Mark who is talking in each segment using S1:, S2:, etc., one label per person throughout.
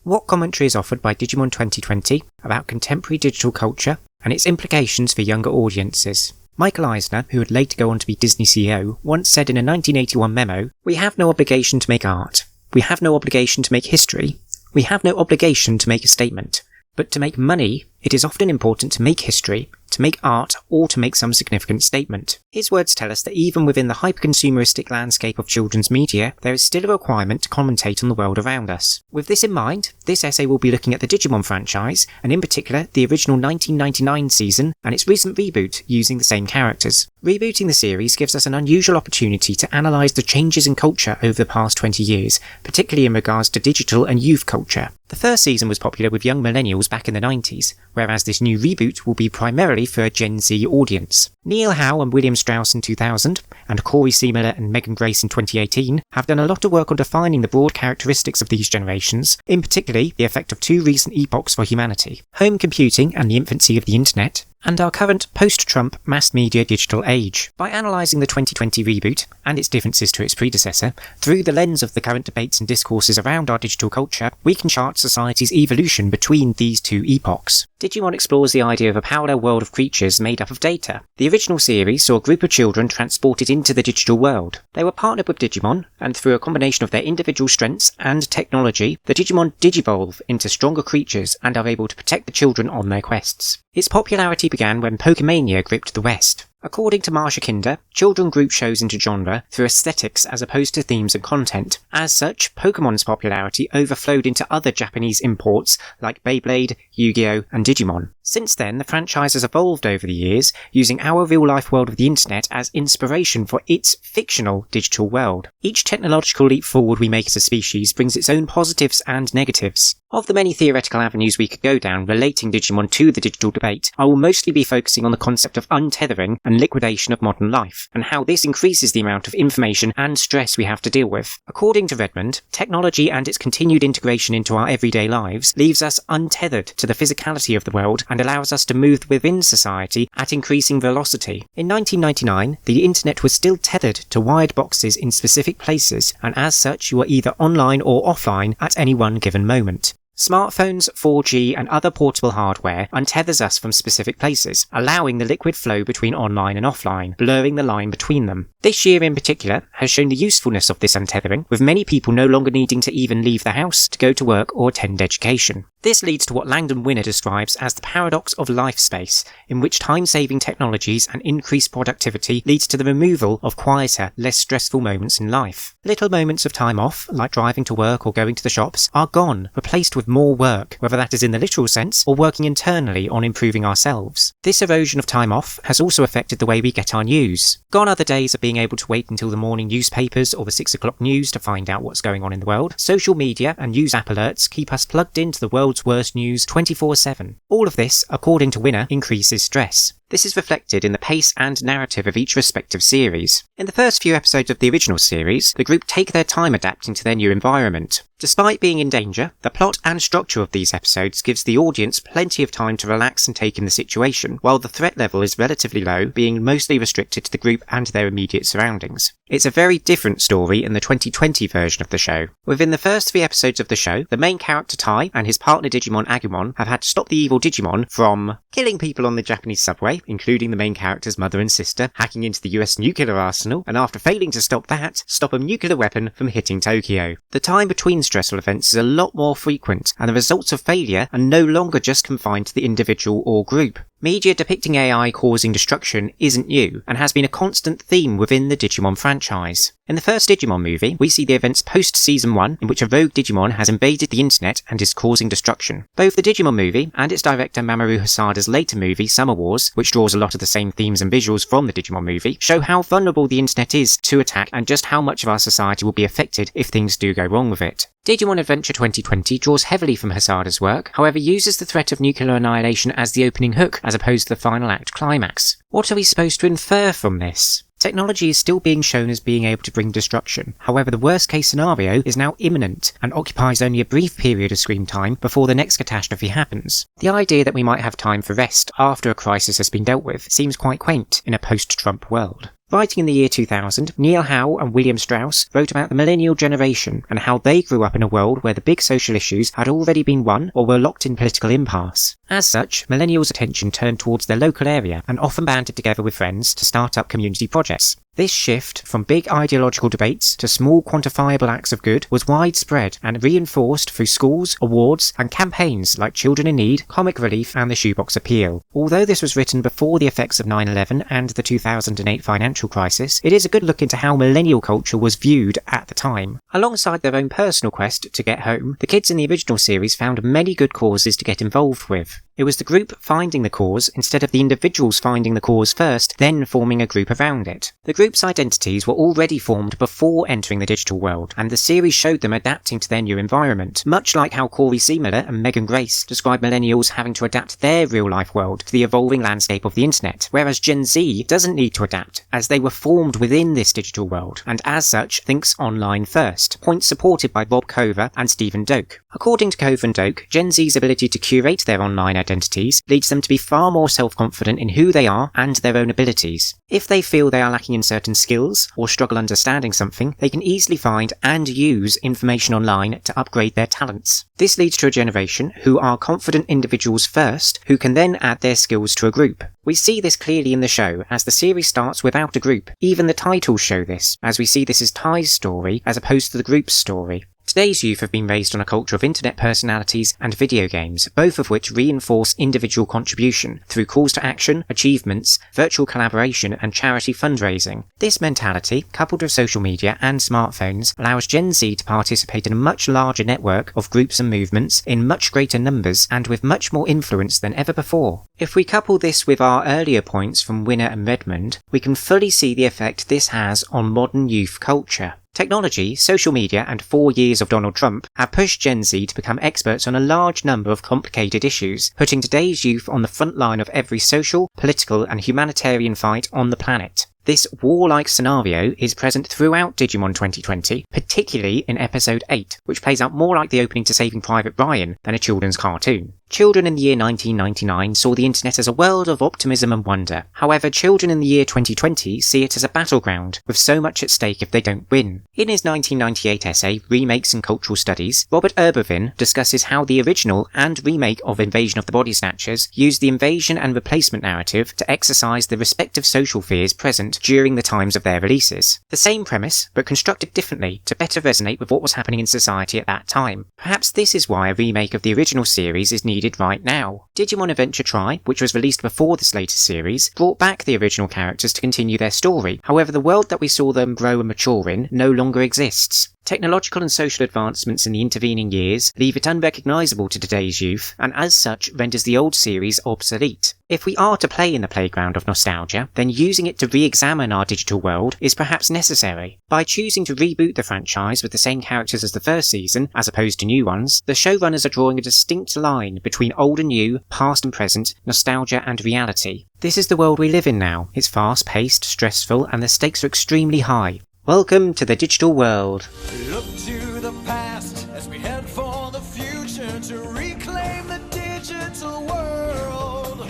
S1: what commentary is offered by Digimon 2020 about contemporary digital culture and its implications for younger audiences. Michael Eisner, who would later go on to be Disney CEO, once said in a 1981 memo, "We have no obligation to make art. We have no obligation to make history. We have no obligation to make a statement. But to make money, it is often important to make history, to make art, or to make some significant statement." His words tell us that even within the hyper-consumeristic landscape of children's media, there is still a requirement to commentate on the world around us. With this in mind, this essay will be looking at the Digimon franchise, and in particular, the original 1999 season and its recent reboot using the same characters. Rebooting the series gives us an unusual opportunity to analyse the changes in culture over the past 20 years, particularly in regards to digital and youth culture. The first season was popular with young millennials back in the 90s, whereas this new reboot will be primarily for a Gen Z audience. Neil Howe and William Strauss in 2000, and Corey Seemiller and Megan Grace in 2018, have done a lot of work on defining the broad characteristics of these generations, in particular the effect of two recent epochs for humanity: home computing and the infancy of the internet, and our current post-Trump mass media digital age. By analysing the 2020 reboot and its differences to its predecessor through the lens of the current debates and discourses around our digital culture, we can chart society's evolution between these two epochs. Digimon explores the idea of a parallel world of creatures made up of data. The original series saw a group of children transported into the digital world. They were partnered with Digimon, and through a combination of their individual strengths and technology, the Digimon digivolve into stronger creatures and are able to protect the children on their quests. Its popularity began when Pokemania gripped the West. According to Marsha Kinder, children group shows into genre through aesthetics as opposed to themes and content. As such, Pokemon's popularity overflowed into other Japanese imports like Beyblade, Yu-Gi-Oh! And Digimon. Since then, the franchise has evolved over the years, using our real-life world of the internet as inspiration for its fictional digital world. Each technological leap forward we make as a species brings its own positives and negatives. Of the many theoretical avenues we could go down relating Digimon to the digital debate, I will mostly be focusing on the concept of untethering and liquidation of modern life, and how this increases the amount of information and stress we have to deal with. According to Redmond, technology and its continued integration into our everyday lives leaves us untethered to the physicality of the world and allows us to move within society at increasing velocity. In 1999, the internet was still tethered to wired boxes in specific places, and as such you are either online or offline at any one given moment. Smartphones, 4G and other portable hardware untethers us from specific places, allowing the liquid flow between online and offline, blurring the line between them. This year in particular has shown the usefulness of this untethering, with many people no longer needing to even leave the house to go to work or attend education. This leads to what Langdon Winner describes as the paradox of life space, in which time-saving technologies and increased productivity leads to the removal of quieter, less stressful moments in life. Little moments of time off, like driving to work or going to the shops, are gone, replaced with more work, whether that is in the literal sense or working internally on improving ourselves. This erosion of time off has also affected the way we get our news. Gone are the days of being able to wait until the morning newspapers or the 6 o'clock news to find out what's going on in the world. Social media and news app alerts keep us plugged into the world's worst news 24/7. All of this, according to Winner, increases stress. This is reflected in the pace and narrative of each respective series. In the first few episodes of the original series, the group take their time adapting to their new environment. Despite being in danger, the plot and structure of these episodes gives the audience plenty of time to relax and take in the situation, while the threat level is relatively low, being mostly restricted to the group and their immediate surroundings. It's a very different story in the 2020 version of the show. Within the first 3 episodes of the show, the main character Tai and his partner Digimon Agumon have had to stop the evil Digimon from killing people on the Japanese subway, including the main character's mother and sister, hacking into the US nuclear arsenal, and after failing to stop that, stop a nuclear weapon from hitting Tokyo. The time between stressful events is a lot more frequent, and the results of failure are no longer just confined to the individual or group. Media depicting AI causing destruction isn't new, and has been a constant theme within the Digimon franchise. In the first Digimon movie, we see the events post-Season 1, in which a rogue Digimon has invaded the internet and is causing destruction. Both the Digimon movie and its director Mamoru Hosada's later movie, Summer Wars, which draws a lot of the same themes and visuals from the Digimon movie, show how vulnerable the internet is to attack and just how much of our society will be affected if things do go wrong with it. Digimon Adventure 2020 draws heavily from Hosada's work, however uses the threat of nuclear annihilation as the opening hook as opposed to the final act climax. What are we supposed to infer from this? Technology is still being shown as being able to bring destruction. However, the worst case scenario is now imminent and occupies only a brief period of screen time before the next catastrophe happens. The idea that we might have time for rest after a crisis has been dealt with seems quite quaint in a post-Trump world. Writing in the year 2000, Neil Howe and William Strauss wrote about the millennial generation and how they grew up in a world where the big social issues had already been won or were locked in political impasse. As such, millennials' attention turned towards their local area and often banded together with friends to start up community projects. This shift from big ideological debates to small quantifiable acts of good was widespread and reinforced through schools, awards, and campaigns like Children in Need, Comic Relief, and the Shoebox Appeal. Although this was written before the effects of 9/11 and the 2008 financial crisis, it is a good look into how millennial culture was viewed at the time. Alongside their own personal quest to get home, the kids in the original series found many good causes to get involved with. It was the group finding the cause instead of the individuals finding the cause first, then forming a group around it. The group's identities were already formed before entering the digital world, and the series showed them adapting to their new environment, much like how Corey Seemiller and Megan Grace describe millennials having to adapt their real-life world to the evolving landscape of the internet, whereas Gen Z doesn't need to adapt, as they were formed within this digital world, and as such thinks online first, points supported by Rob Cover and Stephen Doak. According to Cover and Doak, Gen Z's ability to curate their online identities leads them to be far more self-confident in who they are and their own abilities. If they feel they are lacking in certain skills or struggle understanding something, they can easily find and use information online to upgrade their talents. This leads to a generation who are confident individuals first, who can then add their skills to a group. We see this clearly in the show, as the series starts without a group. Even the titles show this, as we see this as Ty's story as opposed to the group's story. Today's youth have been raised on a culture of internet personalities and video games, both of which reinforce individual contribution through calls to action, achievements, virtual collaboration, and charity fundraising. This mentality, coupled with social media and smartphones, allows Gen Z to participate in a much larger network of groups and movements in much greater numbers and with much more influence than ever before. If we couple this with our earlier points from Winner and Redmond, we can fully see the effect this has on modern youth culture. Technology, social media, and 4 years of Donald Trump have pushed Gen Z to become experts on a large number of complicated issues, putting today's youth on the front line of every social, political, and humanitarian fight on the planet. This warlike scenario is present throughout Digimon 2020, particularly in episode 8, which plays out more like the opening to Saving Private Ryan than a children's cartoon. Children in the year 1999 saw the internet as a world of optimism and wonder. However, children in the year 2020 see it as a battleground, with so much at stake if they don't win. In his 1998 essay, Remakes and Cultural Studies, Robert Eberwein discusses how the original and remake of Invasion of the Body Snatchers used the invasion and replacement narrative to exercise the respective social fears present during the times of their releases. The same premise, but constructed differently to better resonate with what was happening in society at that time. Perhaps this is why a remake of the original series is needed right now. Digimon Adventure Tri, which was released before this latest series, brought back the original characters to continue their story. However, the world that we saw them grow and mature in no longer exists. Technological and social advancements in the intervening years leave it unrecognisable to today's youth, and as such renders the old series obsolete. If we are to play in the playground of nostalgia, then using it to re-examine our digital world is perhaps necessary. By choosing to reboot the franchise with the same characters as the first season, as opposed to new ones, the showrunners are drawing a distinct line between old and new, past and present, nostalgia and reality. This is the world we live in now. It's fast-paced, stressful, and the stakes are extremely high. Welcome to the digital world.
S2: Look to the past as we head for the future to reclaim the digital world.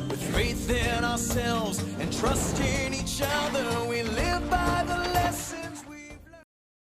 S2: With faith in ourselves and trust in each other, we live by the